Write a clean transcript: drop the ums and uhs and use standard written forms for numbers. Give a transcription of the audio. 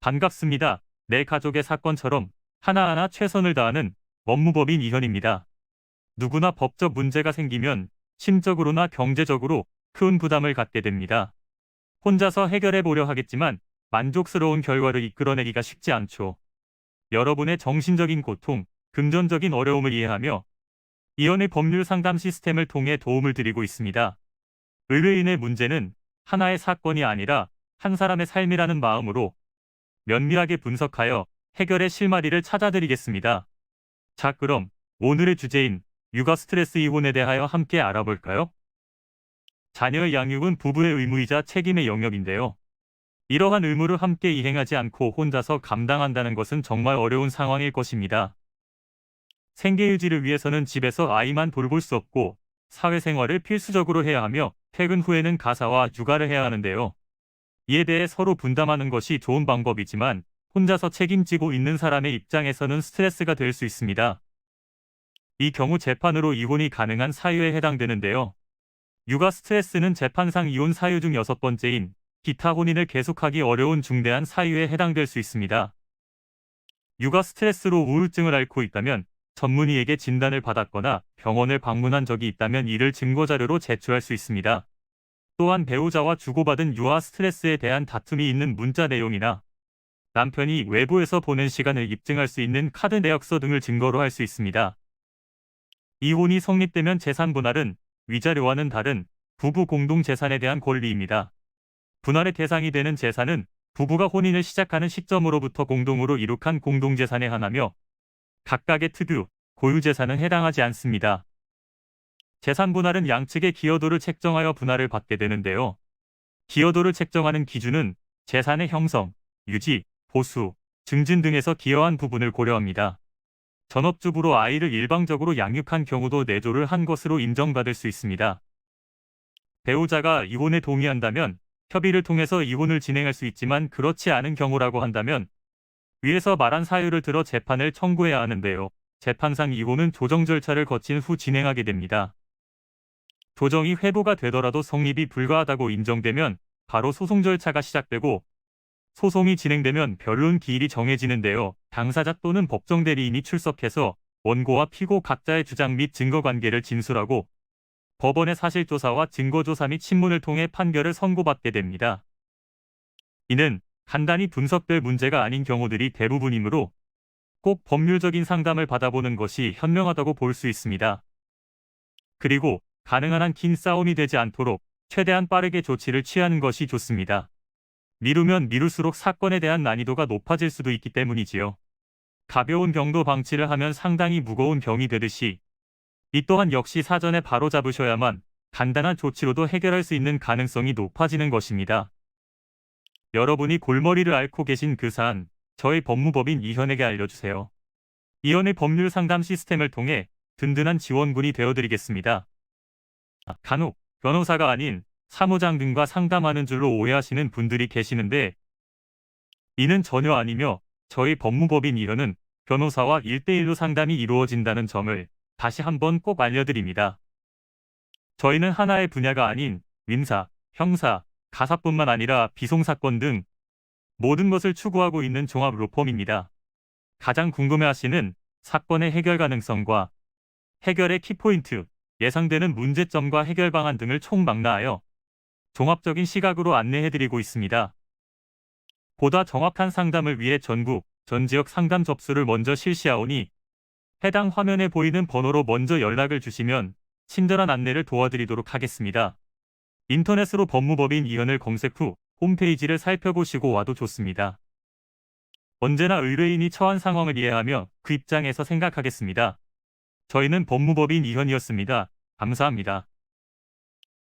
반갑습니다. 내 가족의 사건처럼 하나하나 최선을 다하는 법무법인 이현입니다. 누구나 법적 문제가 생기면 심적으로나 경제적으로 큰 부담을 갖게 됩니다. 혼자서 해결해 보려 하겠지만 만족스러운 결과를 이끌어내기가 쉽지 않죠. 여러분의 정신적인 고통, 금전적인 어려움을 이해하며 이현의 법률 상담 시스템을 통해 도움을 드리고 있습니다. 의뢰인의 문제는 하나의 사건이 아니라 한 사람의 삶이라는 마음으로 면밀하게 분석하여 해결의 실마리를 찾아드리겠습니다. 자, 그럼 오늘의 주제인 육아 스트레스 이혼에 대하여 함께 알아볼까요? 자녀의 양육은 부부의 의무이자 책임의 영역인데요. 이러한 의무를 함께 이행하지 않고 혼자서 감당한다는 것은 정말 어려운 상황일 것입니다. 생계 유지를 위해서는 집에서 아이만 돌볼 수 없고 사회생활을 필수적으로 해야 하며 퇴근 후에는 가사와 육아를 해야 하는데요. 이에 대해 서로 분담하는 것이 좋은 방법이지만 혼자서 책임지고 있는 사람의 입장에서는 스트레스가 될 수 있습니다. 이 경우 재판으로 이혼이 가능한 사유에 해당되는데요. 육아 스트레스는 재판상 이혼 사유 중 6번째인 기타 혼인을 계속하기 어려운 중대한 사유에 해당될 수 있습니다. 육아 스트레스로 우울증을 앓고 있다면 전문의에게 진단을 받았거나 병원을 방문한 적이 있다면 이를 증거자료로 제출할 수 있습니다. 또한 배우자와 주고받은 유아 스트레스에 대한 다툼이 있는 문자 내용이나 남편이 외부에서 보낸 시간을 입증할 수 있는 카드 내역서 등을 증거로 할 수 있습니다. 이혼이 성립되면 재산 분할은 위자료와는 다른 부부 공동 재산에 대한 권리입니다. 분할의 대상이 되는 재산은 부부가 혼인을 시작하는 시점으로부터 공동으로 이룩한 공동재산에 한하며 각각의 특유, 고유재산은 해당하지 않습니다. 재산 분할은 양측의 기여도를 책정하여 분할을 받게 되는데요. 기여도를 책정하는 기준은 재산의 형성, 유지, 보수, 증진 등에서 기여한 부분을 고려합니다. 전업주부로 아이를 일방적으로 양육한 경우도 내조를 한 것으로 인정받을 수 있습니다. 배우자가 이혼에 동의한다면 협의를 통해서 이혼을 진행할 수 있지만 그렇지 않은 경우라고 한다면 위에서 말한 사유를 들어 재판을 청구해야 하는데요. 재판상 이혼은 조정 절차를 거친 후 진행하게 됩니다. 조정이 회부가 되더라도 성립이 불가하다고 인정되면 바로 소송 절차가 시작되고 소송이 진행되면 변론 기일이 정해지는데요. 당사자 또는 법정 대리인이 출석해서 원고와 피고 각자의 주장 및 증거관계를 진술하고 법원의 사실조사와 증거조사 및 신문을 통해 판결을 선고받게 됩니다. 이는 간단히 분석될 문제가 아닌 경우들이 대부분이므로 꼭 법률적인 상담을 받아보는 것이 현명하다고 볼 수 있습니다. 그리고 가능한 한 긴 싸움이 되지 않도록 최대한 빠르게 조치를 취하는 것이 좋습니다. 미루면 미룰수록 사건에 대한 난이도가 높아질 수도 있기 때문이지요. 가벼운 병도 방치를 하면 상당히 무거운 병이 되듯이 이 또한 역시 사전에 바로잡으셔야만 간단한 조치로도 해결할 수 있는 가능성이 높아지는 것입니다. 여러분이 골머리를 앓고 계신 그 사안, 저희 법무법인 이현에게 알려주세요. 이현의 법률 상담 시스템을 통해 든든한 지원군이 되어드리겠습니다. 간혹 변호사가 아닌 사무장 등과 상담하는 줄로 오해하시는 분들이 계시는데 이는 전혀 아니며 저희 법무법인 이현은 변호사와 1대1로 상담이 이루어진다는 점을 다시 한번 꼭 알려드립니다. 저희는 하나의 분야가 아닌 민사, 형사, 가사뿐만 아니라 비송사건 등 모든 것을 추구하고 있는 종합 로펌입니다. 가장 궁금해하시는 사건의 해결 가능성과 해결의 키포인트, 예상되는 문제점과 해결 방안 등을 총망라하여 종합적인 시각으로 안내해드리고 있습니다. 보다 정확한 상담을 위해 전국, 전 지역 상담 접수를 먼저 실시하오니 해당 화면에 보이는 번호로 먼저 연락을 주시면 친절한 안내를 도와드리도록 하겠습니다. 인터넷으로 법무법인 이현을 검색 후 홈페이지를 살펴보시고 와도 좋습니다. 언제나 의뢰인이 처한 상황을 이해하며 그 입장에서 생각하겠습니다. 저희는 법무법인 이현이었습니다. 감사합니다.